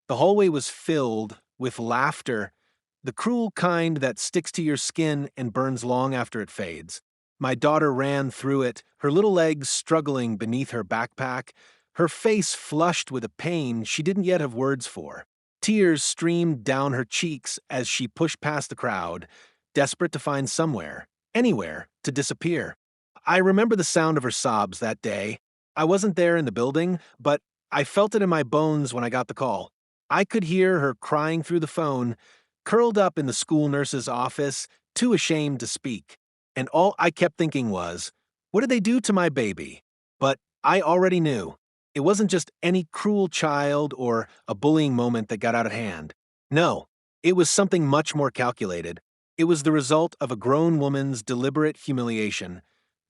The hallway was filled with laughter, the cruel kind that sticks to your skin and burns long after it fades. My daughter ran through it, her little legs struggling beneath her backpack, her face flushed with a pain she didn't yet have words for. Tears streamed down her cheeks as she pushed past the crowd, desperate to find somewhere, anywhere, to disappear. I remember the sound of her sobs that day. I wasn't there in the building, but I felt it in my bones when I got the call. I could hear her crying through the phone, curled up in the school nurse's office, too ashamed to speak. And all I kept thinking was, what did they do to my baby? But I already knew. It wasn't just any cruel child or a bullying moment that got out of hand. No, it was something much more calculated. It was the result of a grown woman's deliberate humiliation,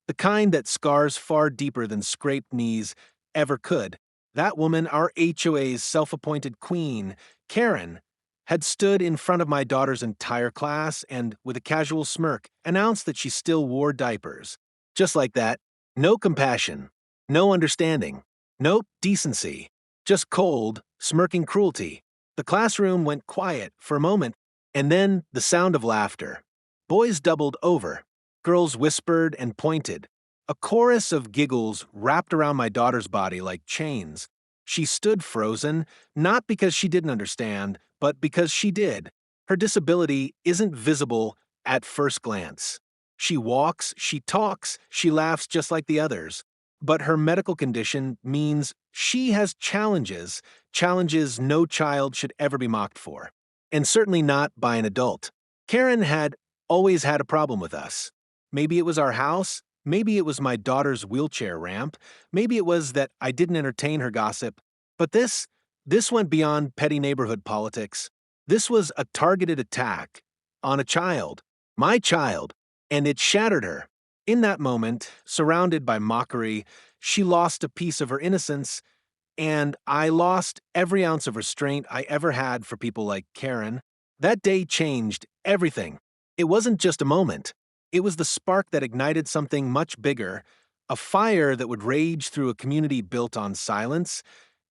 the kind that scars far deeper than scraped knees ever could. That woman, our HOA's self-appointed queen, Karen, had stood in front of my daughter's entire class and, with a casual smirk, announced that she still wore diapers. Just like that, no compassion, no understanding, no decency, just cold, smirking cruelty. The classroom went quiet for a moment, and then the sound of laughter. Boys doubled over. Girls whispered and pointed. A chorus of giggles wrapped around my daughter's body like chains. She stood frozen, not because she didn't understand, but because she did. Her disability isn't visible at first glance. She walks, she talks, she laughs just like the others. But her medical condition means she has challenges, challenges no child should ever be mocked for. And certainly not by an adult. Karen had always had a problem with us. Maybe it was our house, maybe it was my daughter's wheelchair ramp, maybe it was that I didn't entertain her gossip. But this went beyond petty neighborhood politics. This was a targeted attack on a child, my child, and it shattered her. In that moment, surrounded by mockery, she lost a piece of her innocence, and I lost every ounce of restraint I ever had for people like Karen. That day changed everything. It wasn't just a moment. It was the spark that ignited something much bigger, a fire that would rage through a community built on silence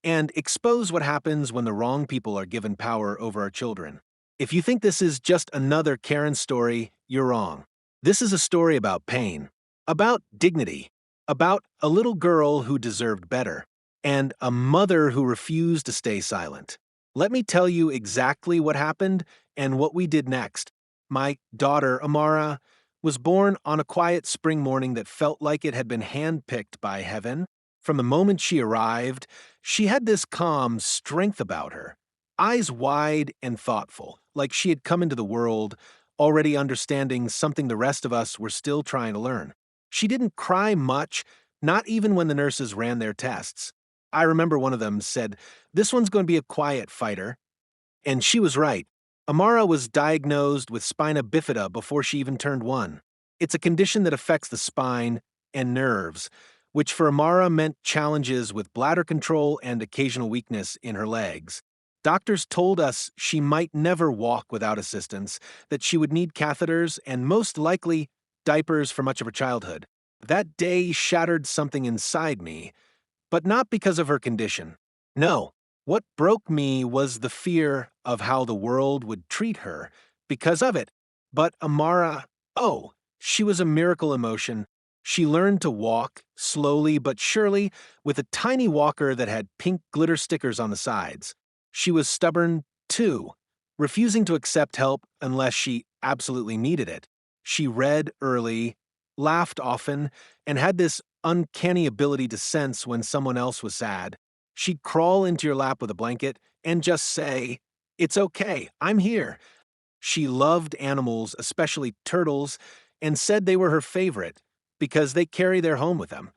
and expose what happens when the wrong people are given power over our children. If you think this is just another Karen story, you're wrong. This is a story about pain, about dignity, about a little girl who deserved better, and a mother who refused to stay silent. Let me tell you exactly what happened and what we did next. My daughter, Amara, was born on a quiet spring morning that felt like it had been handpicked by heaven. From the moment she arrived, she had this calm strength about her, eyes wide and thoughtful, like she had come into the world already understanding something the rest of us were still trying to learn. She didn't cry much, not even when the nurses ran their tests. I remember one of them said, "This one's going to be a quiet fighter." And she was right. Amara was diagnosed with spina bifida before she even turned 1. It's a condition that affects the spine and nerves, which for Amara meant challenges with bladder control and occasional weakness in her legs. Doctors told us she might never walk without assistance, that she would need catheters and most likely diapers for much of her childhood. That day shattered something inside me, but not because of her condition. No, what broke me was the fear of how the world would treat her because of it. But Amara, oh, she was a miracle emotion. She learned to walk, slowly but surely, with a tiny walker that had pink glitter stickers on the sides. She was stubborn, too, refusing to accept help unless she absolutely needed it. She read early, laughed often, and had this uncanny ability to sense when someone else was sad. She'd crawl into your lap with a blanket and just say, "It's okay, I'm here." She loved animals, especially turtles, and said they were her favorite because they carry their home with them.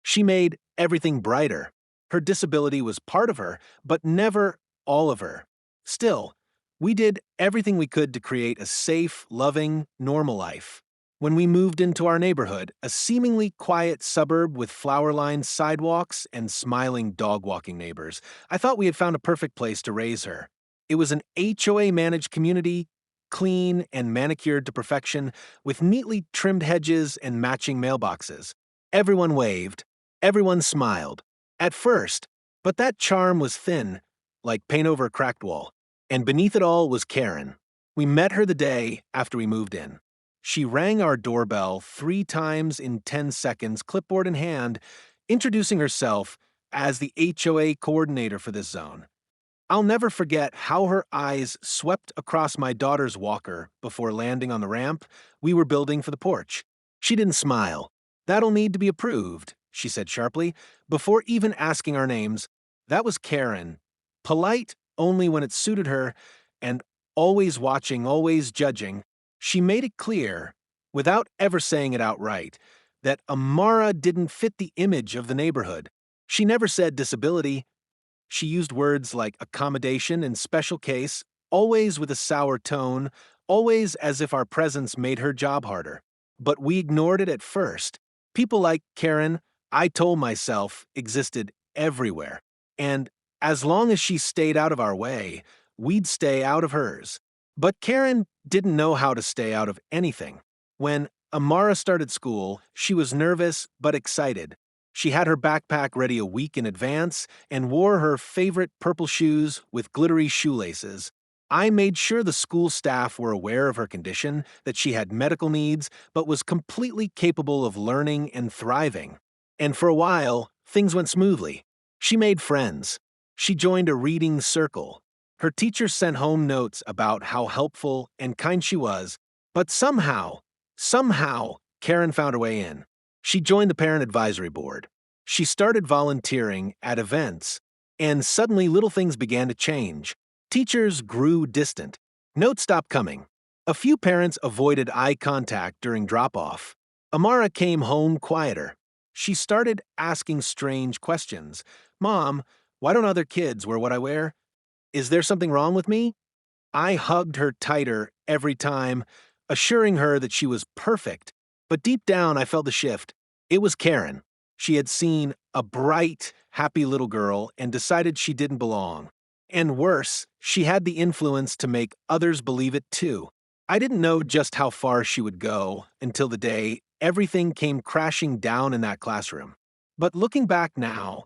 She made everything brighter. Her disability was part of her, but never all of her. Still, we did everything we could to create a safe, loving, normal life. When we moved into our neighborhood, a seemingly quiet suburb with flower-lined sidewalks and smiling dog-walking neighbors, I thought we had found a perfect place to raise her. It was an HOA-managed community, clean and manicured to perfection, with neatly trimmed hedges and matching mailboxes. Everyone waved. Everyone smiled. At first, but that charm was thin, like paint over a cracked wall. And beneath it all was Karen. We met her the day after we moved in. She rang our doorbell 3 times in 10 seconds, clipboard in hand, introducing herself as the HOA coordinator for this zone. I'll never forget how her eyes swept across my daughter's walker before landing on the ramp we were building for the porch. She didn't smile. "That'll need to be approved," she said sharply, before even asking our names. That was Karen. Polite only when it suited her, and always watching, always judging. She made it clear, without ever saying it outright, that Amara didn't fit the image of the neighborhood. She never said disability. She used words like accommodation and special case, always with a sour tone, always as if our presence made her job harder. But we ignored it at first. People like Karen, I told myself, existed everywhere. And as long as she stayed out of our way, we'd stay out of hers. But Karen didn't know how to stay out of anything. When Amara started school, she was nervous but excited. She had her backpack ready a week in advance and wore her favorite purple shoes with glittery shoelaces. I made sure the school staff were aware of her condition, that she had medical needs, but was completely capable of learning and thriving. And for a while, things went smoothly. She made friends. She joined a reading circle. Her teachers sent home notes about how helpful and kind she was, but somehow, Karen found her way in. She joined the parent advisory board. She started volunteering at events, and suddenly little things began to change. Teachers grew distant. Notes stopped coming. A few parents avoided eye contact during drop-off. Amara came home quieter. She started asking strange questions. "Mom, why don't other kids wear what I wear? Is there something wrong with me?" I hugged her tighter every time, assuring her that she was perfect. But deep down, I felt the shift. It was Karen. She had seen a bright, happy little girl and decided she didn't belong. And worse, she had the influence to make others believe it too. I didn't know just how far she would go until the day everything came crashing down in that classroom. But looking back now,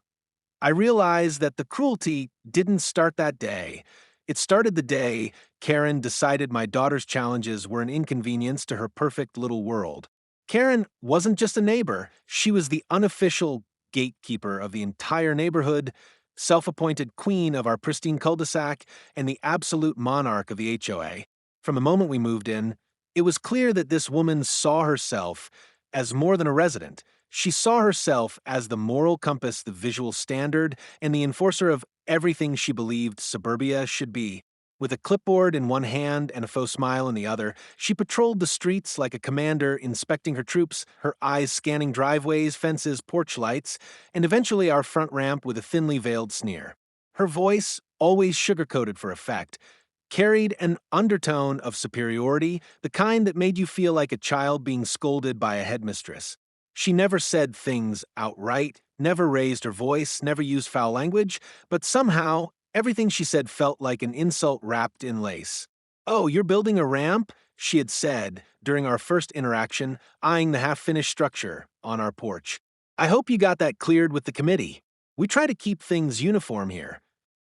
I realized that the cruelty didn't start that day. It started the day Karen decided my daughter's challenges were an inconvenience to her perfect little world. Karen wasn't just a neighbor, she was the unofficial gatekeeper of the entire neighborhood, self-appointed queen of our pristine cul-de-sac, and the absolute monarch of the HOA. From the moment we moved in, it was clear that this woman saw herself as more than a resident. She saw herself as the moral compass, the visual standard, and the enforcer of everything she believed suburbia should be. With a clipboard in one hand and a faux smile in the other, she patrolled the streets like a commander inspecting her troops, her eyes scanning driveways, fences, porch lights, and eventually our front ramp with a thinly veiled sneer. Her voice, always sugar-coated for effect, carried an undertone of superiority, the kind that made you feel like a child being scolded by a headmistress. She never said things outright, never raised her voice, never used foul language, but somehow, everything she said felt like an insult wrapped in lace. "Oh, you're building a ramp?" she had said during our first interaction, eyeing the half-finished structure on our porch. "I hope you got that cleared with the committee. We try to keep things uniform here."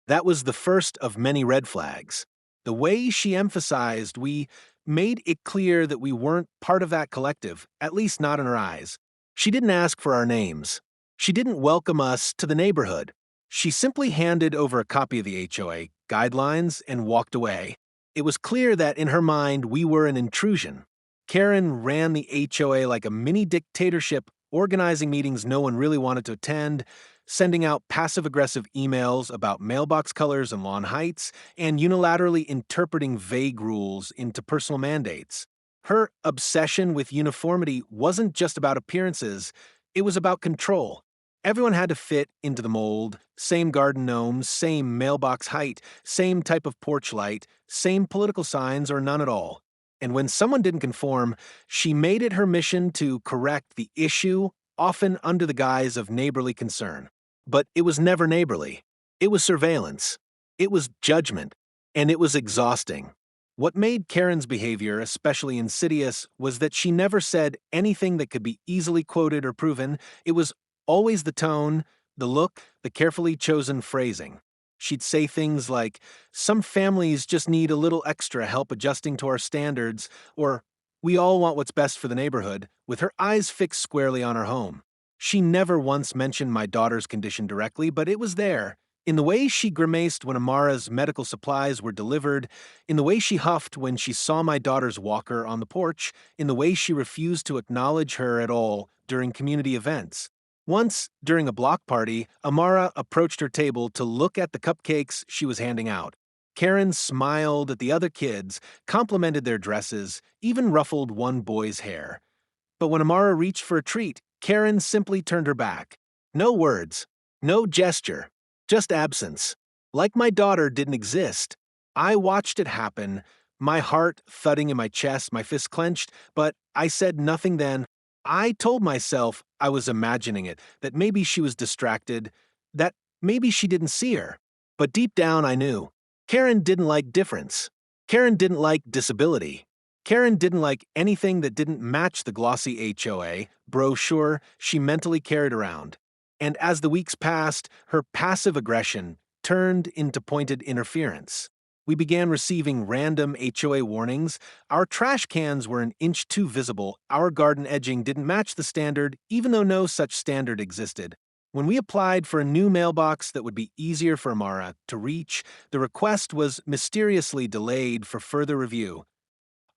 That was the first of many red flags. The way she emphasized we made it clear that we weren't part of that collective, at least not in her eyes. She didn't ask for our names. She didn't welcome us to the neighborhood. She simply handed over a copy of the HOA guidelines and walked away. It was clear that in her mind we were an intrusion. Karen ran the HOA like a mini dictatorship, organizing meetings no one really wanted to attend, sending out passive-aggressive emails about mailbox colors and lawn heights, and unilaterally interpreting vague rules into personal mandates. Her obsession with uniformity wasn't just about appearances, it was about control. Everyone had to fit into the mold, same garden gnomes, same mailbox height, same type of porch light, same political signs, or none at all. And when someone didn't conform, she made it her mission to correct the issue, often under the guise of neighborly concern. But it was never neighborly. It was surveillance. It was judgment. And it was exhausting. What made Karen's behavior especially insidious was that she never said anything that could be easily quoted or proven. It was always the tone, the look, the carefully chosen phrasing. She'd say things like, "Some families just need a little extra help adjusting to our standards," or, "We all want what's best for the neighborhood," with her eyes fixed squarely on our home. She never once mentioned my daughter's condition directly, but it was there. In the way she grimaced when Amara's medical supplies were delivered, in the way she huffed when she saw my daughter's walker on the porch, in the way she refused to acknowledge her at all during community events. Once, during a block party, Amara approached her table to look at the cupcakes she was handing out. Karen smiled at the other kids, complimented their dresses, even ruffled one boy's hair. But when Amara reached for a treat, Karen simply turned her back. No words, no gesture, just absence. Like my daughter didn't exist. I watched it happen, my heart thudding in my chest, my fist clenched, but I said nothing then. I told myself I was imagining it, that maybe she was distracted, that maybe she didn't see her. But deep down I knew. Karen didn't like difference. Karen didn't like disability. Karen didn't like anything that didn't match the glossy HOA brochure she mentally carried around. And as the weeks passed, her passive aggression turned into pointed interference. We began receiving random HOA warnings. Our trash cans were an inch too visible. Our garden edging didn't match the standard, even though no such standard existed. When we applied for a new mailbox that would be easier for Amara to reach, the request was mysteriously delayed for further review.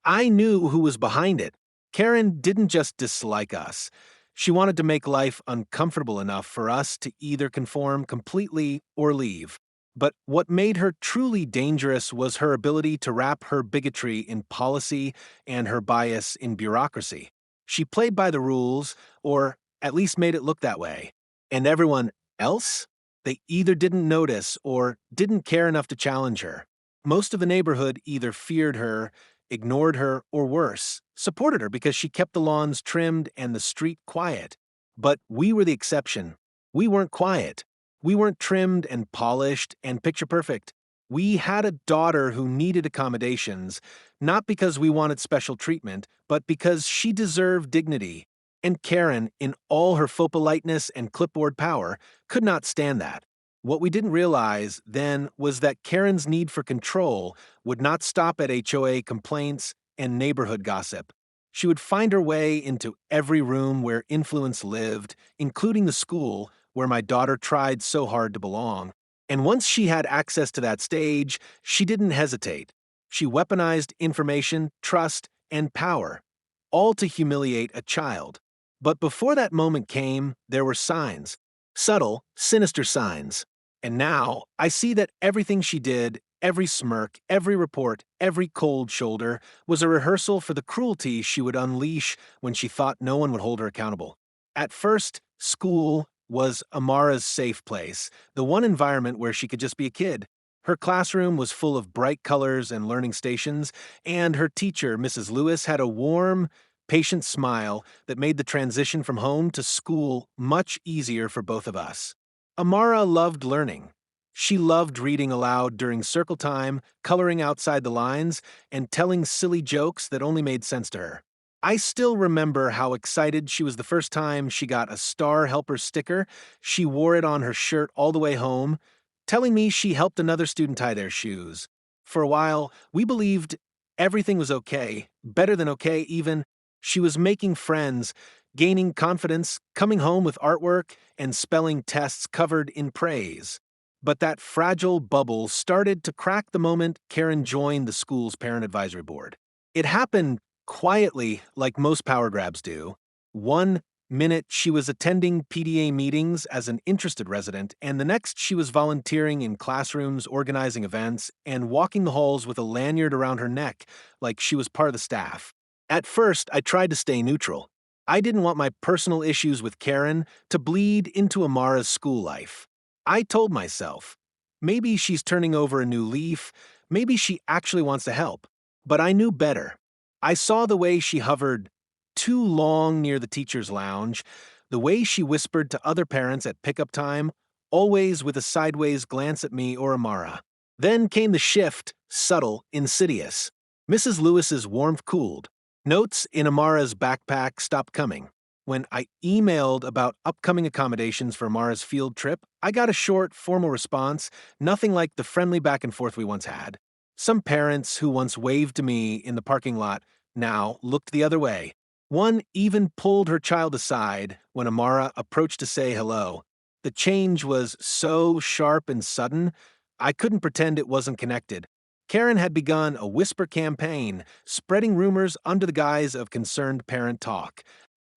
I knew who was behind it. Karen didn't just dislike us. She wanted to make life uncomfortable enough for us to either conform completely or leave. But what made her truly dangerous was her ability to wrap her bigotry in policy and her bias in bureaucracy. She played by the rules, or at least made it look that way. And everyone else? They either didn't notice or didn't care enough to challenge her. Most of the neighborhood either feared her, ignored her, or worse, supported her because she kept the lawns trimmed and the street quiet. But we were the exception. We weren't quiet. We weren't trimmed and polished and picture perfect. We had a daughter who needed accommodations, not because we wanted special treatment, but because she deserved dignity. And Karen, in all her faux politeness and clipboard power, could not stand that. What we didn't realize then was that Karen's need for control would not stop at HOA complaints and neighborhood gossip. She would find her way into every room where influence lived, including the school where my daughter tried so hard to belong. And once she had access to that stage, she didn't hesitate. She weaponized information, trust, and power, all to humiliate a child. But before that moment came, there were signs. Subtle, sinister signs. And now, I see that everything she did, every smirk, every report, every cold shoulder, was a rehearsal for the cruelty she would unleash when she thought no one would hold her accountable. At first, school was Amara's safe place, the one environment where she could just be a kid. Her classroom was full of bright colors and learning stations, and her teacher, Mrs. Lewis, had a warm, patient smile that made the transition from home to school much easier for both of us. Amara loved learning. She loved reading aloud during circle time, coloring outside the lines, and telling silly jokes that only made sense to her. I still remember how excited she was the first time she got a Star Helper sticker. She wore it on her shirt all the way home, telling me she helped another student tie their shoes. For a while, we believed everything was okay, better than okay even. She was making friends, gaining confidence, coming home with artwork, and spelling tests covered in praise. But that fragile bubble started to crack the moment Karen joined the school's parent advisory board. It happened quietly, like most power grabs do. One minute she was attending PDA meetings as an interested resident, and the next she was volunteering in classrooms, organizing events, and walking the halls with a lanyard around her neck like she was part of the staff. At first, I tried to stay neutral. I didn't want my personal issues with Karen to bleed into Amara's school life. I told myself, maybe she's turning over a new leaf, maybe she actually wants to help. But I knew better. I saw the way she hovered too long near the teacher's lounge, the way she whispered to other parents at pickup time, always with a sideways glance at me or Amara. Then came the shift, subtle, insidious. Mrs. Lewis's warmth cooled. Notes in Amara's backpack stopped coming. When I emailed about upcoming accommodations for Mara's field trip, I got a short, formal response, nothing like the friendly back and forth we once had. Some parents who once waved to me in the parking lot now looked the other way. One even pulled her child aside when Amara approached to say hello. The change was so sharp and sudden, I couldn't pretend it wasn't connected. Karen had begun a whisper campaign, spreading rumors under the guise of concerned parent talk.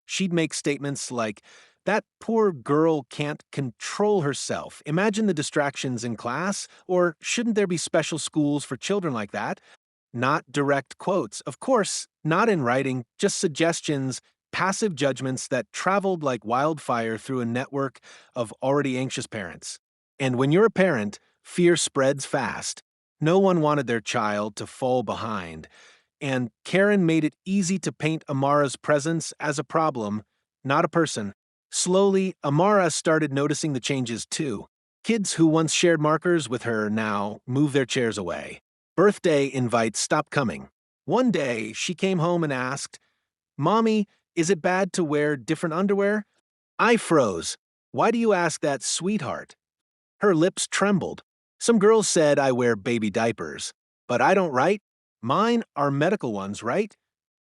She'd make statements like, "That poor girl can't control herself. Imagine the distractions in class," or "Shouldn't there be special schools for children like that?" Not direct quotes, of course, not in writing, just suggestions, passive judgments that traveled like wildfire through a network of already anxious parents. And when you're a parent, fear spreads fast. No one wanted their child to fall behind, and Karen made it easy to paint Amara's presence as a problem, not a person. Slowly, Amara started noticing the changes too. Kids who once shared markers with her now move their chairs away. Birthday invites stopped coming. One day, she came home and asked, "Mommy, is it bad to wear different underwear?" I froze. "Why do you ask that, sweetheart?" Her lips trembled. "Some girls said I wear baby diapers. But I don't, right? Mine are medical ones, right?"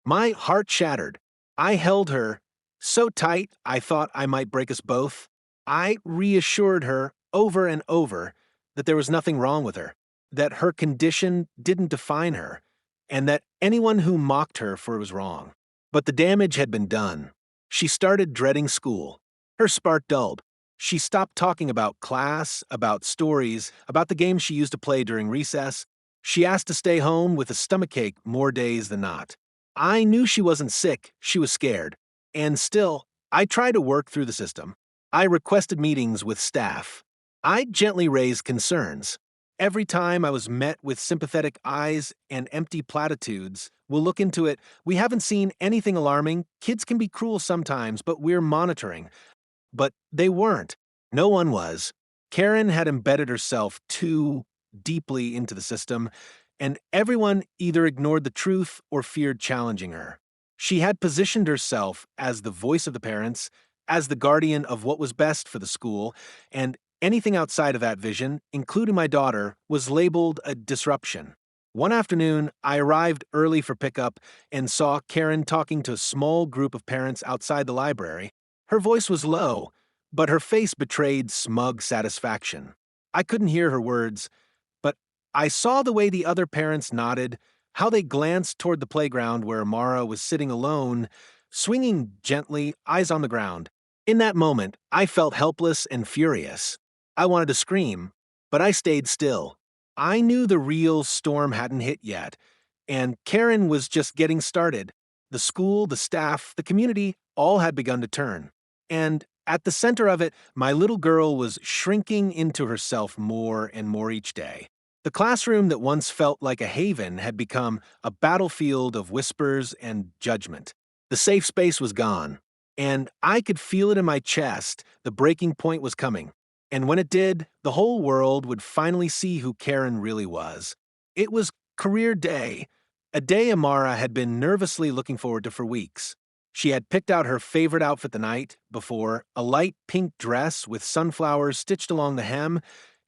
My heart shattered. I held her so tight I thought I might break us both. I reassured her over and over that there was nothing wrong with her, that her condition didn't define her, and that anyone who mocked her for it was wrong. But the damage had been done. She started dreading school. Her spark dulled. She stopped talking about class, about stories, about the games she used to play during recess. She asked to stay home with a stomachache more days than not. I knew she wasn't sick, she was scared. And still, I tried to work through the system. I requested meetings with staff. I gently raised concerns. Every time I was met with sympathetic eyes and empty platitudes, "We'll look into it. We haven't seen anything alarming. Kids can be cruel sometimes, but we're monitoring." But they weren't. No one was. Karen had embedded herself too deeply into the system, and everyone either ignored the truth or feared challenging her. She had positioned herself as the voice of the parents, as the guardian of what was best for the school, and anything outside of that vision, including my daughter, was labeled a disruption. One afternoon, I arrived early for pickup and saw Karen talking to a small group of parents outside the library. Her voice was low, but her face betrayed smug satisfaction. I couldn't hear her words, but I saw the way the other parents nodded, how they glanced toward the playground where Amara was sitting alone, swinging gently, eyes on the ground. In that moment, I felt helpless and furious. I wanted to scream, but I stayed still. I knew the real storm hadn't hit yet, and Karen was just getting started. The school, the staff, the community all had begun to turn. And at the center of it, my little girl was shrinking into herself more and more each day. The classroom that once felt like a haven had become a battlefield of whispers and judgment. The safe space was gone, and I could feel it in my chest. The breaking point was coming. And when it did, the whole world would finally see who Karen really was. It was career day, a day Amara had been nervously looking forward to for weeks. She had picked out her favorite outfit the night before, a light pink dress with sunflowers stitched along the hem,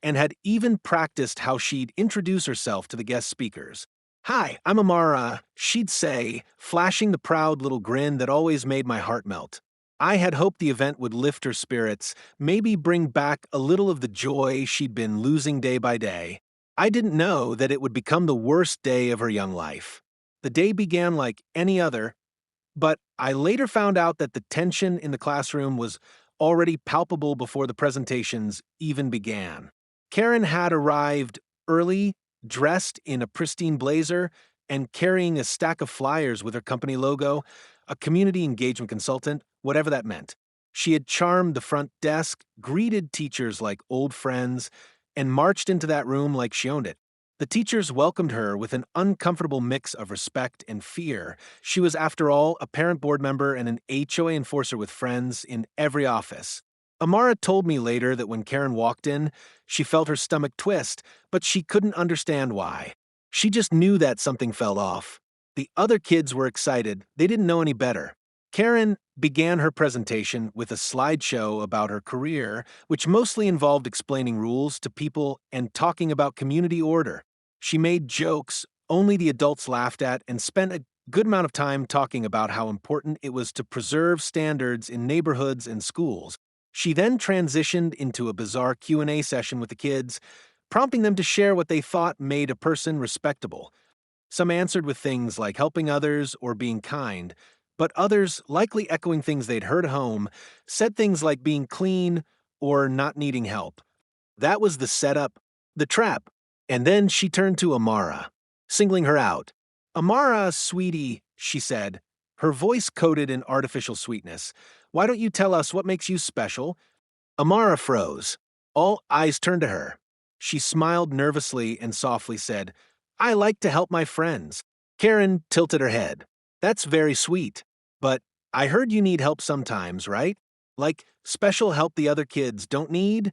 and had even practiced how she'd introduce herself to the guest speakers. "Hi, I'm Amara," she'd say, flashing the proud little grin that always made my heart melt. I had hoped the event would lift her spirits, maybe bring back a little of the joy she'd been losing day by day. I didn't know that it would become the worst day of her young life. The day began like any other, but I later found out that the tension in the classroom was already palpable before the presentations even began. Karen had arrived early, dressed in a pristine blazer, and carrying a stack of flyers with her company logo, a community engagement consultant, whatever that meant. She had charmed the front desk, greeted teachers like old friends, and marched into that room like she owned it. The teachers welcomed her with an uncomfortable mix of respect and fear. She was, after all, a parent board member and an HOA enforcer with friends in every office. Amara told me later that when Karen walked in, she felt her stomach twist, but she couldn't understand why. She just knew that something fell off. The other kids were excited. They didn't know any better. Karen began her presentation with a slideshow about her career, which mostly involved explaining rules to people and talking about community order. She made jokes only the adults laughed at and spent a good amount of time talking about how important it was to preserve standards in neighborhoods and schools. She then transitioned into a bizarre Q&A session with the kids, prompting them to share what they thought made a person respectable. Some answered with things like helping others or being kind, but others, likely echoing things they'd heard at home, said things like being clean or not needing help. That was the setup, the trap. And then she turned to Amara, singling her out. "Amara, sweetie," she said, her voice coated in artificial sweetness. "Why don't you tell us what makes you special?" Amara froze. All eyes turned to her. She smiled nervously and softly said, "I like to help my friends." Karen tilted her head. "That's very sweet. But I heard you need help sometimes, right? Like special help the other kids don't need?"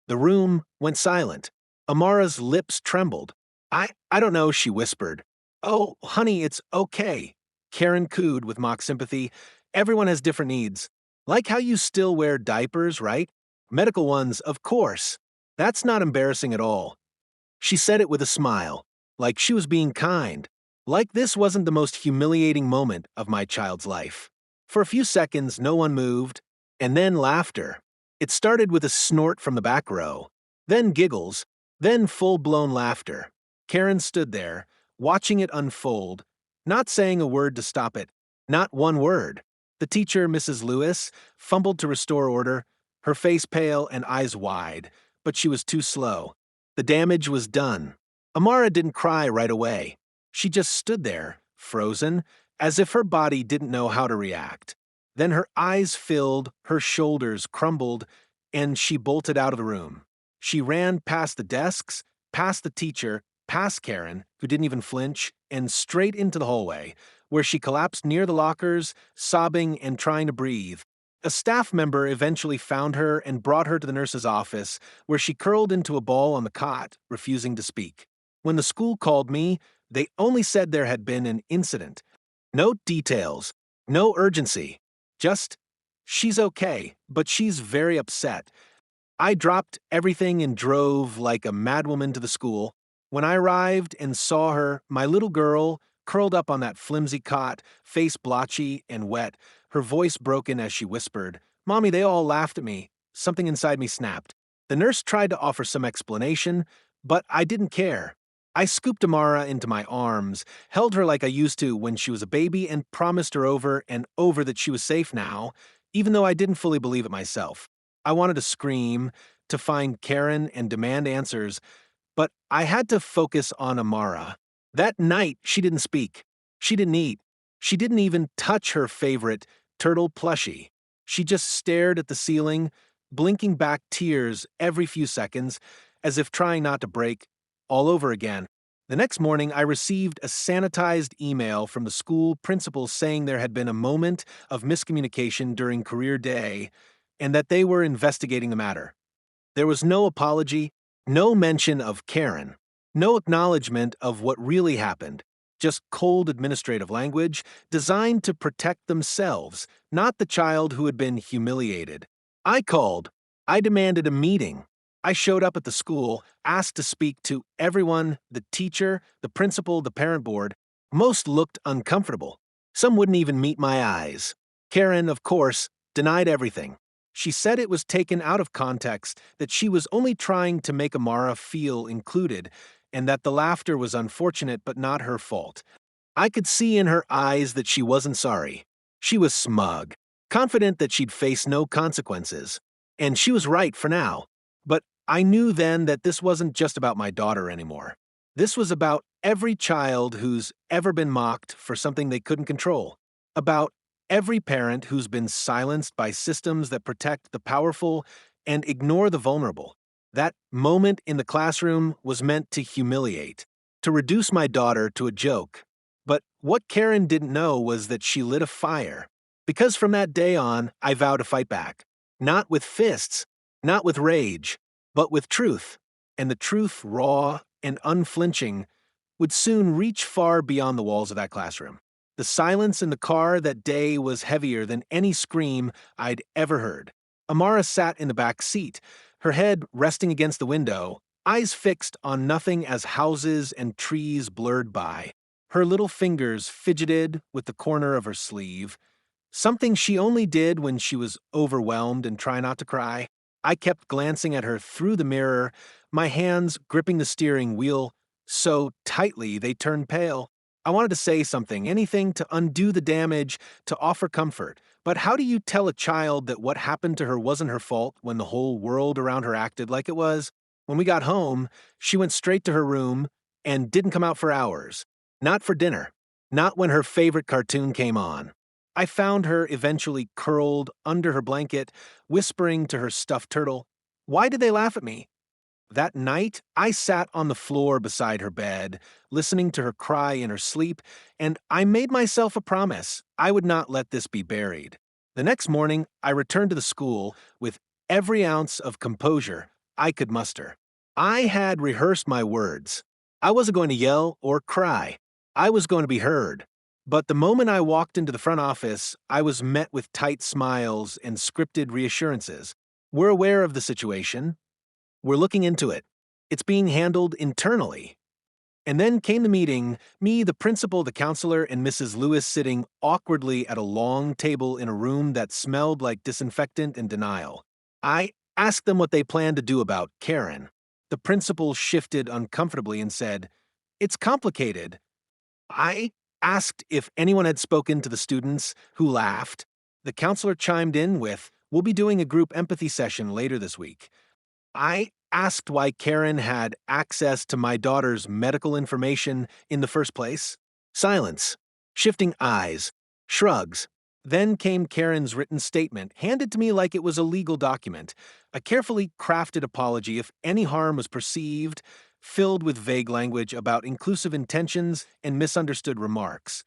The room went silent. Amara's lips trembled. I don't know," she whispered. "Oh, honey, it's okay." Karen cooed with mock sympathy. "Everyone has different needs. Like how you still wear diapers, right? Medical ones, of course. That's not embarrassing at all." She said it with a smile, like she was being kind, like this wasn't the most humiliating moment of my child's life. For a few seconds, no one moved, and then laughter. It started with a snort from the back row, then giggles, then full-blown laughter. Karen stood there, watching it unfold, not saying a word to stop it, not one word. The teacher, Mrs. Lewis, fumbled to restore order, her face pale and eyes wide, but she was too slow. The damage was done. Amara didn't cry right away. She just stood there, frozen, as if her body didn't know how to react. Then her eyes filled, her shoulders crumbled, and she bolted out of the room. She ran past the desks, past the teacher, past Karen, who didn't even flinch, and straight into the hallway, where she collapsed near the lockers, sobbing and trying to breathe. A staff member eventually found her and brought her to the nurse's office, where she curled into a ball on the cot, refusing to speak. When the school called me, they only said there had been an incident. No details, no urgency. Just, she's okay, but she's very upset. I dropped everything and drove like a madwoman to the school. When I arrived and saw her, my little girl, curled up on that flimsy cot, face blotchy and wet, her voice broken as she whispered, "Mommy, they all laughed at me." Something inside me snapped. The nurse tried to offer some explanation, but I didn't care. I scooped Amara into my arms, held her like I used to when she was a baby, and promised her over and over that she was safe now, even though I didn't fully believe it myself. I wanted to scream, to find Karen and demand answers, but I had to focus on Amara. That night, she didn't speak. She didn't eat. She didn't even touch her favorite turtle plushie. She just stared at the ceiling, blinking back tears every few seconds, as if trying not to break, all over again. The next morning, I received a sanitized email from the school principal saying there had been a moment of miscommunication during career day and that they were investigating the matter. There was no apology, no mention of Karen, no acknowledgement of what really happened, just cold administrative language designed to protect themselves, not the child who had been humiliated. I called. I demanded a meeting. I showed up at the school, asked to speak to everyone, the teacher, the principal, the parent board. Most looked uncomfortable. Some wouldn't even meet my eyes. Karen, of course, denied everything. She said it was taken out of context, that she was only trying to make Amara feel included, and that the laughter was unfortunate but not her fault. I could see in her eyes that she wasn't sorry. She was smug, confident that she'd face no consequences. And she was right for now. But I knew then that this wasn't just about my daughter anymore. This was about every child who's ever been mocked for something they couldn't control. About every parent who's been silenced by systems that protect the powerful and ignore the vulnerable. That moment in the classroom was meant to humiliate, to reduce my daughter to a joke. But what Karen didn't know was that she lit a fire. Because from that day on, I vowed to fight back. Not with fists, not with rage, but with truth. And the truth, raw and unflinching, would soon reach far beyond the walls of that classroom. The silence in the car that day was heavier than any scream I'd ever heard. Amara sat in the back seat, her head resting against the window, eyes fixed on nothing as houses and trees blurred by. Her little fingers fidgeted with the corner of her sleeve, something she only did when she was overwhelmed and try not to cry. I kept glancing at her through the mirror, my hands gripping the steering wheel so tightly they turned pale. I wanted to say something, anything to undo the damage, to offer comfort. But how do you tell a child that what happened to her wasn't her fault when the whole world around her acted like it was? When we got home, she went straight to her room and didn't come out for hours. Not for dinner. Not when her favorite cartoon came on. I found her eventually curled under her blanket, whispering to her stuffed turtle, "Why did they laugh at me?" That night, I sat on the floor beside her bed, listening to her cry in her sleep, and I made myself a promise I would not let this be buried. The next morning, I returned to the school with every ounce of composure I could muster. I had rehearsed my words. I wasn't going to yell or cry. I was going to be heard. But the moment I walked into the front office, I was met with tight smiles and scripted reassurances. "We're aware of the situation. We're looking into it. It's being handled internally." And then came the meeting, me, the principal, the counselor, and Mrs. Lewis sitting awkwardly at a long table in a room that smelled like disinfectant and denial. I asked them what they planned to do about Karen. The principal shifted uncomfortably and said, "It's complicated." I asked if anyone had spoken to the students, who laughed. The counselor chimed in with, "We'll be doing a group empathy session later this week." I asked why Karen had access to my daughter's medical information in the first place. Silence, shifting eyes, shrugs. Then came Karen's written statement, handed to me like it was a legal document, a carefully crafted apology if any harm was perceived, filled with vague language about inclusive intentions and misunderstood remarks.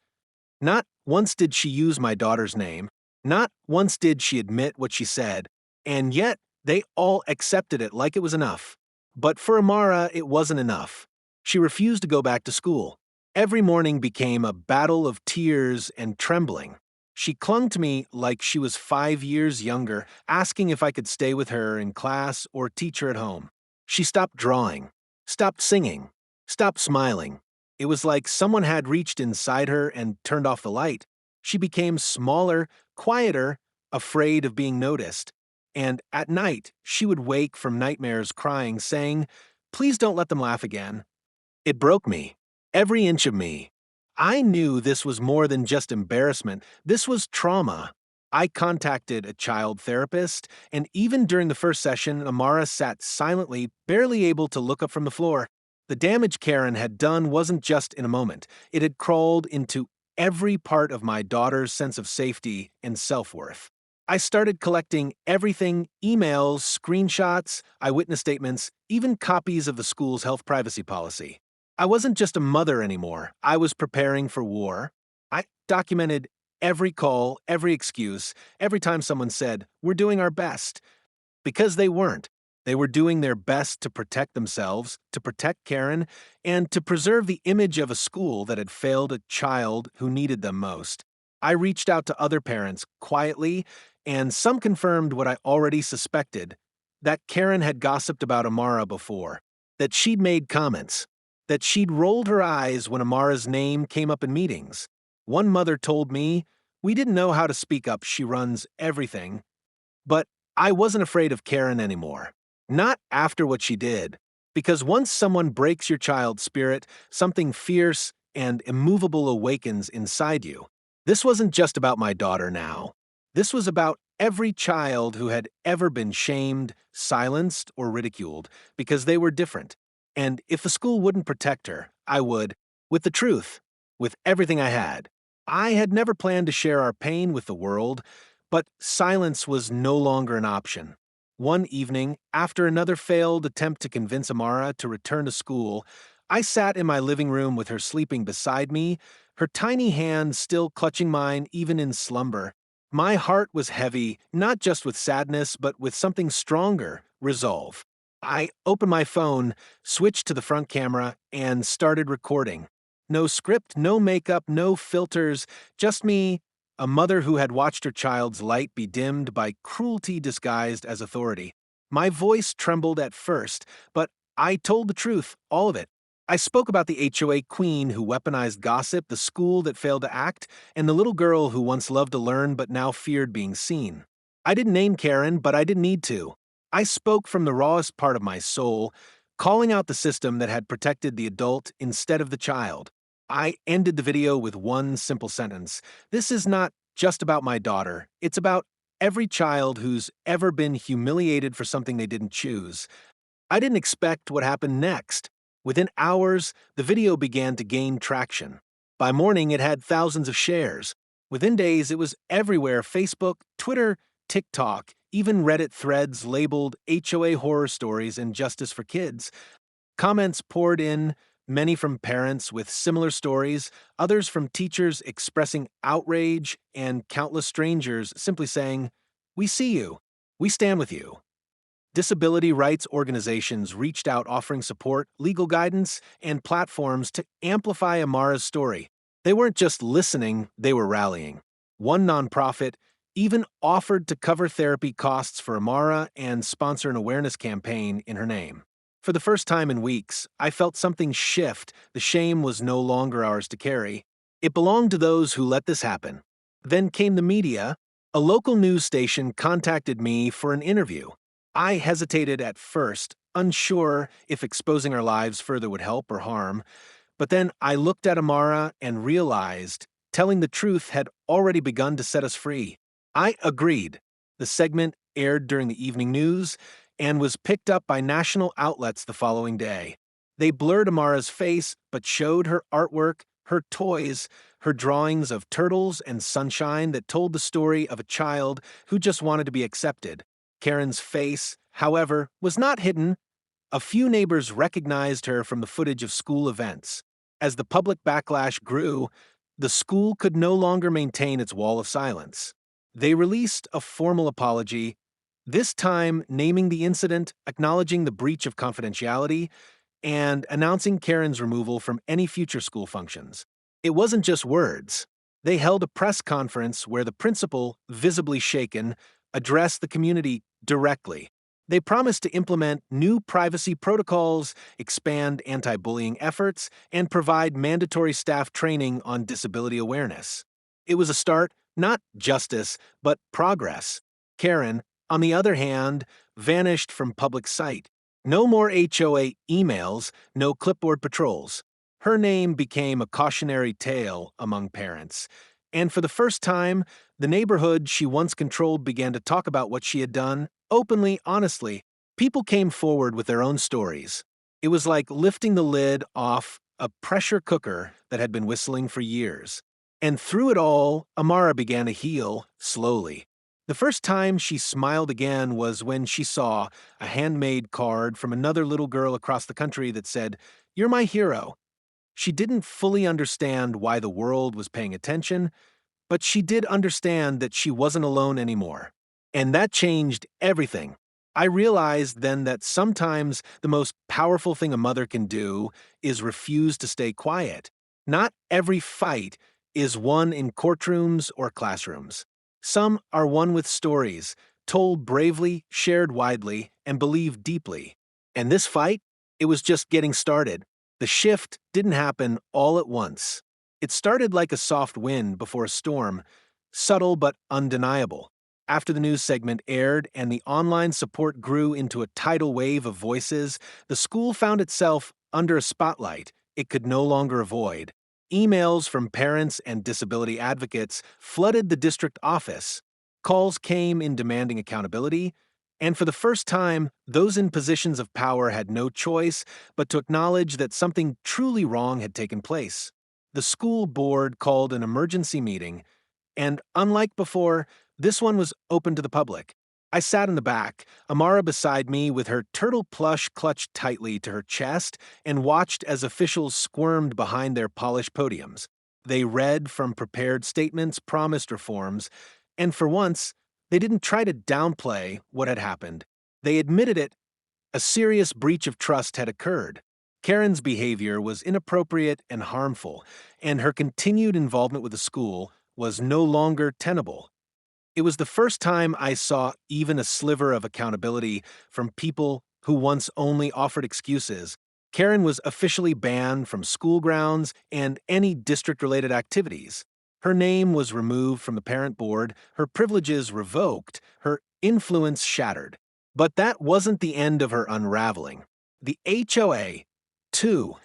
Not once did she use my daughter's name, not once did she admit what she said, and yet they all accepted it like it was enough. But for Amara, it wasn't enough. She refused to go back to school. Every morning became a battle of tears and trembling. She clung to me like she was 5 years younger, asking if I could stay with her in class or teach her at home. She stopped drawing, stopped singing, stopped smiling. It was like someone had reached inside her and turned off the light. She became smaller, quieter, afraid of being noticed. And at night, she would wake from nightmares crying, saying, "Please don't let them laugh again." It broke me, every inch of me. I knew this was more than just embarrassment. This was trauma. I contacted a child therapist, and even during the first session, Amara sat silently, barely able to look up from the floor. The damage Karen had done wasn't just in a moment. It had crawled into every part of my daughter's sense of safety and self-worth. I started collecting everything: emails, screenshots, eyewitness statements, even copies of the school's health privacy policy. I wasn't just a mother anymore. I was preparing for war. I documented every call, every excuse, every time someone said, "We're doing our best." Because they weren't. They were doing their best to protect themselves, to protect Karen, and to preserve the image of a school that had failed a child who needed them most. I reached out to other parents quietly, and some confirmed what I already suspected: that Karen had gossiped about Amara before, that she'd made comments, that she'd rolled her eyes when Amara's name came up in meetings. One mother told me, "We didn't know how to speak up, she runs everything." But I wasn't afraid of Karen anymore. Not after what she did. Because once someone breaks your child's spirit, something fierce and immovable awakens inside you. This wasn't just about my daughter now. This was about every child who had ever been shamed, silenced, or ridiculed because they were different. And if the school wouldn't protect her, I would, with the truth, with everything I had. I had never planned to share our pain with the world, but silence was no longer an option. One evening, after another failed attempt to convince Amara to return to school, I sat in my living room with her sleeping beside me, her tiny hand still clutching mine even in slumber. My heart was heavy, not just with sadness, but with something stronger: resolve. I opened my phone, switched to the front camera, and started recording. No script, no makeup, no filters, just me, a mother who had watched her child's light be dimmed by cruelty disguised as authority. My voice trembled at first, but I told the truth, all of it. I spoke about the HOA queen who weaponized gossip, the school that failed to act, and the little girl who once loved to learn but now feared being seen. I didn't name Karen, but I didn't need to. I spoke from the rawest part of my soul, calling out the system that had protected the adult instead of the child. I ended the video with one simple sentence. This is not just about my daughter. It's about every child who's ever been humiliated for something they didn't choose. I didn't expect what happened next. Within hours, the video began to gain traction. By morning, it had thousands of shares. Within days, it was everywhere: Facebook, Twitter, TikTok, even Reddit threads labeled HOA horror stories and justice for kids. Comments poured in, many from parents with similar stories, others from teachers expressing outrage, and countless strangers simply saying, "We see you. We stand with you." Disability rights organizations reached out offering support, legal guidance, and platforms to amplify Amara's story. They weren't just listening, they were rallying. One nonprofit even offered to cover therapy costs for Amara and sponsor an awareness campaign in her name. For the first time in weeks, I felt something shift. The shame was no longer ours to carry. It belonged to those who let this happen. Then came the media. A local news station contacted me for an interview. I hesitated at first, unsure if exposing our lives further would help or harm, but then I looked at Amara and realized telling the truth had already begun to set us free. I agreed. The segment aired during the evening news and was picked up by national outlets the following day. They blurred Amara's face but showed her artwork, her toys, her drawings of turtles and sunshine that told the story of a child who just wanted to be accepted. Karen's face, however, was not hidden. A few neighbors recognized her from the footage of school events. As the public backlash grew, the school could no longer maintain its wall of silence. They released a formal apology, this time naming the incident, acknowledging the breach of confidentiality, and announcing Karen's removal from any future school functions. It wasn't just words. They held a press conference where the principal, visibly shaken, addressed the community directly. They promised to implement new privacy protocols, expand anti-bullying efforts, and provide mandatory staff training on disability awareness. It was a start, not justice, but progress. Karen, on the other hand, vanished from public sight. No more HOA emails, no clipboard patrols. Her name became a cautionary tale among parents. And for the first time, the neighborhood she once controlled began to talk about what she had done, openly, honestly. People came forward with their own stories. It was like lifting the lid off a pressure cooker that had been whistling for years. And through it all, Amara began to heal, slowly. The first time she smiled again was when she saw a handmade card from another little girl across the country that said, "You're my hero." She didn't fully understand why the world was paying attention, but she did understand that she wasn't alone anymore. And that changed everything. I realized then that sometimes the most powerful thing a mother can do is refuse to stay quiet. Not every fight is won in courtrooms or classrooms. Some are won with stories, told bravely, shared widely, and believed deeply. And this fight, it was just getting started. The shift didn't happen all at once. It started like a soft wind before a storm, subtle but undeniable. After the news segment aired and the online support grew into a tidal wave of voices, the school found itself under a spotlight it could no longer avoid. Emails from parents and disability advocates flooded the district office. Calls came in demanding accountability, and for the first time, those in positions of power had no choice but to acknowledge that something truly wrong had taken place. The school board called an emergency meeting, and unlike before, this one was open to the public. I sat in the back, Amara beside me with her turtle plush clutched tightly to her chest, and watched as officials squirmed behind their polished podiums. They read from prepared statements, promised reforms, and for once, they didn't try to downplay what had happened. They admitted it. A serious breach of trust had occurred. Karen's behavior was inappropriate and harmful, and her continued involvement with the school was no longer tenable. It was the first time I saw even a sliver of accountability from people who once only offered excuses. Karen was officially banned from school grounds and any district related activities. Her name was removed from the parent board, her privileges revoked, her influence shattered. But that wasn't the end of her unraveling. The HOA, too,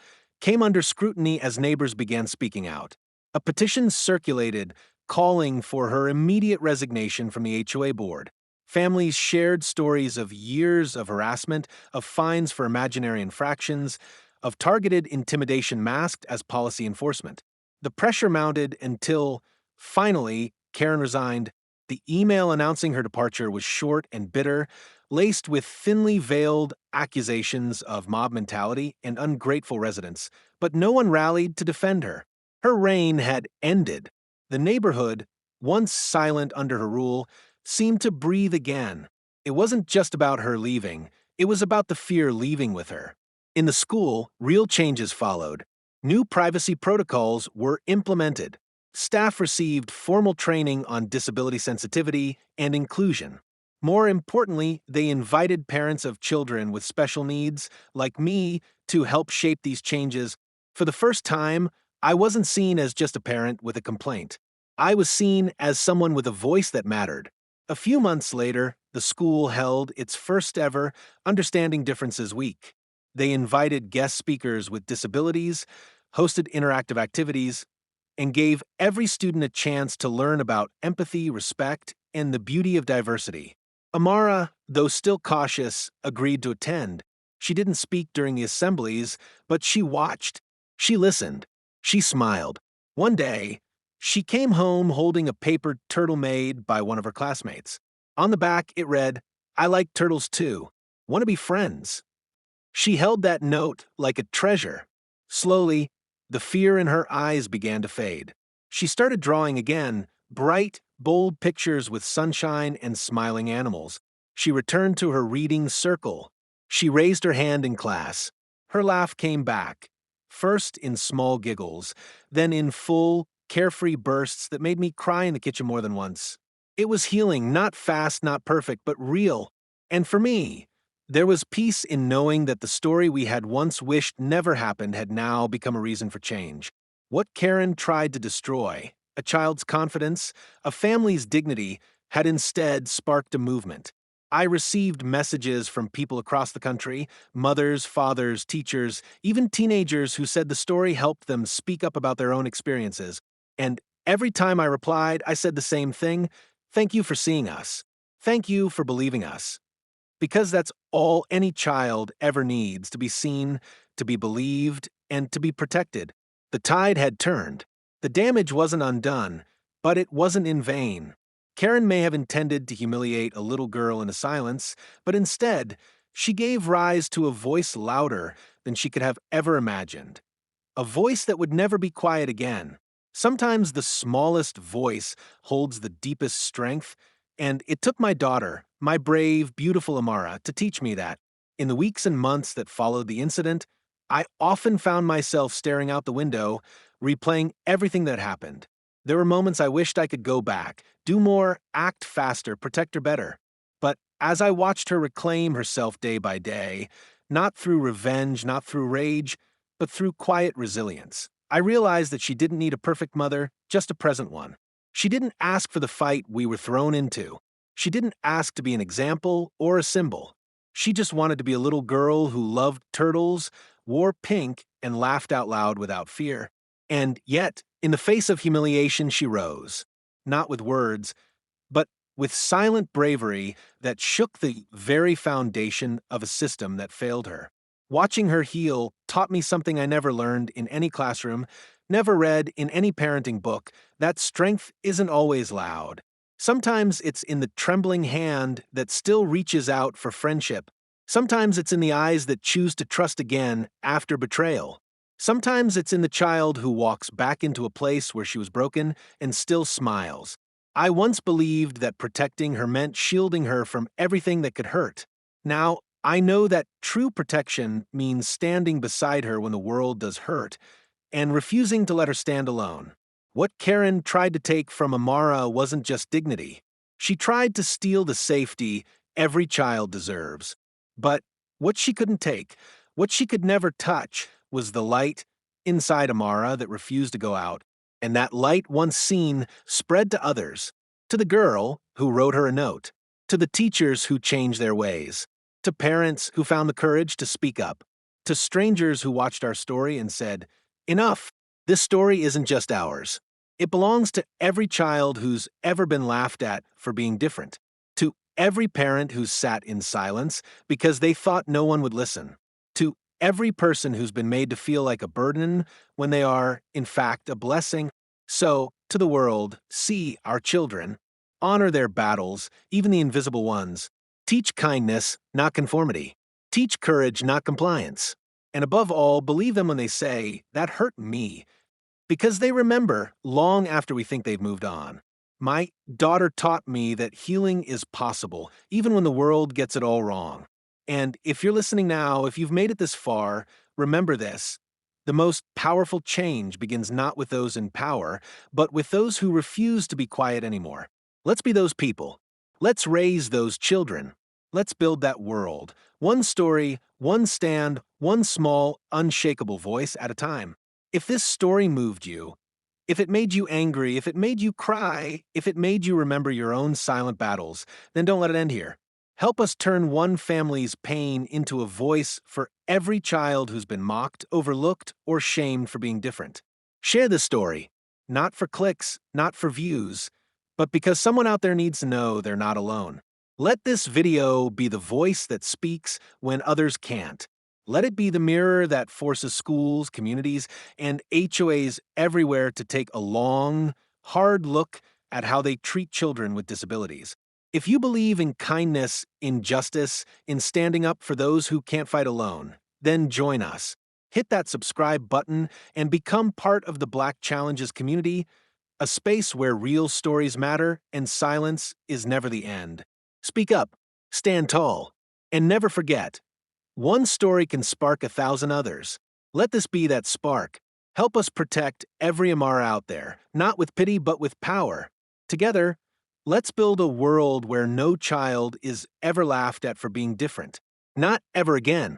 came under scrutiny as neighbors began speaking out. A petition circulated calling for her immediate resignation from the HOA board. Families shared stories of years of harassment, of fines for imaginary infractions, of targeted intimidation masked as policy enforcement. The pressure mounted until, finally, Karen resigned. The email announcing her departure was short and bitter, laced with thinly veiled accusations of mob mentality and ungrateful residents, but no one rallied to defend her. Her reign had ended. The neighborhood, once silent under her rule, seemed to breathe again. It wasn't just about her leaving, it was about the fear leaving with her. In the school, real changes followed. New privacy protocols were implemented. Staff received formal training on disability sensitivity and inclusion. More importantly, they invited parents of children with special needs, like me, to help shape these changes. For the first time, I wasn't seen as just a parent with a complaint. I was seen as someone with a voice that mattered. A few months later, the school held its first ever Understanding Differences Week. They invited guest speakers with disabilities, hosted interactive activities, and gave every student a chance to learn about empathy, respect, and the beauty of diversity. Amara, though still cautious, agreed to attend. She didn't speak during the assemblies, but she watched. She listened. She smiled. One day, she came home holding a paper turtle made by one of her classmates. On the back, it read, "I like turtles too. Want to be friends?" She held that note like a treasure. Slowly, the fear in her eyes began to fade. She started drawing again, bright, bold pictures with sunshine and smiling animals. She returned to her reading circle. She raised her hand in class. Her laugh came back, first in small giggles, then in full, carefree bursts that made me cry in the kitchen more than once. It was healing, not fast, not perfect, but real. And for me, there was peace in knowing that the story we had once wished never happened had now become a reason for change. What Karen tried to destroy, a child's confidence, a family's dignity, had instead sparked a movement. I received messages from people across the country, mothers, fathers, teachers, even teenagers who said the story helped them speak up about their own experiences. And every time I replied, I said the same thing: thank you for seeing us. Thank you for believing us. Because that's all any child ever needs: to be seen, to be believed, and to be protected. The tide had turned. The damage wasn't undone, but it wasn't in vain. Karen may have intended to humiliate a little girl into silence, but instead, she gave rise to a voice louder than she could have ever imagined. A voice that would never be quiet again. Sometimes the smallest voice holds the deepest strength, and it took my daughter, my brave, beautiful Amara, to teach me that. In the weeks and months that followed the incident, I often found myself staring out the window, replaying everything that happened. There were moments I wished I could go back, do more, act faster, protect her better. But as I watched her reclaim herself day by day, not through revenge, not through rage, but through quiet resilience, I realized that she didn't need a perfect mother, just a present one. She didn't ask for the fight we were thrown into. She didn't ask to be an example or a symbol. She just wanted to be a little girl who loved turtles, wore pink, and laughed out loud without fear. And yet, in the face of humiliation, she rose. Not with words, but with silent bravery that shook the very foundation of a system that failed her. Watching her heal taught me something I never learned in any classroom, never read in any parenting book: that strength isn't always loud. Sometimes it's in the trembling hand that still reaches out for friendship. Sometimes it's in the eyes that choose to trust again after betrayal. Sometimes it's in the child who walks back into a place where she was broken and still smiles. I once believed that protecting her meant shielding her from everything that could hurt. Now, I know that true protection means standing beside her when the world does hurt and refusing to let her stand alone. What Karen tried to take from Amara wasn't just dignity. She tried to steal the safety every child deserves. But what she couldn't take, what she could never touch, was the light inside Amara that refused to go out. And that light, once seen, spread to others. To the girl who wrote her a note. To the teachers who changed their ways. To parents who found the courage to speak up. To strangers who watched our story and said, "Enough! This story isn't just ours. It belongs to every child who's ever been laughed at for being different, to every parent who's sat in silence because they thought no one would listen, to every person who's been made to feel like a burden when they are, in fact, a blessing. So, to the world, see our children, honor their battles, even the invisible ones. Teach kindness, not conformity. Teach courage, not compliance. And above all, believe them when they say, 'That hurt me,' because they remember long after we think they've moved on. My daughter taught me that healing is possible, even when the world gets it all wrong. And if you're listening now, if you've made it this far, remember this. The most powerful change begins not with those in power, but with those who refuse to be quiet anymore. Let's be those people. Let's raise those children. Let's build that world. One story, one stand, one small, unshakable voice at a time. If this story moved you, if it made you angry, if it made you cry, if it made you remember your own silent battles, then don't let it end here. Help us turn one family's pain into a voice for every child who's been mocked, overlooked, or shamed for being different. Share this story, not for clicks, not for views, but because someone out there needs to know they're not alone. Let this video be the voice that speaks when others can't. Let it be the mirror that forces schools, communities, and HOAs everywhere to take a long, hard look at how they treat children with disabilities. If you believe in kindness, in justice, in standing up for those who can't fight alone, then join us. Hit that subscribe button and become part of the Black Challenges community, a space where real stories matter and silence is never the end. Speak up, stand tall, and never forget, one story can spark 1,000 others. Let this be that spark. Help us protect every Amara out there, not with pity but with power. Together, let's build a world where no child is ever laughed at for being different. Not ever again.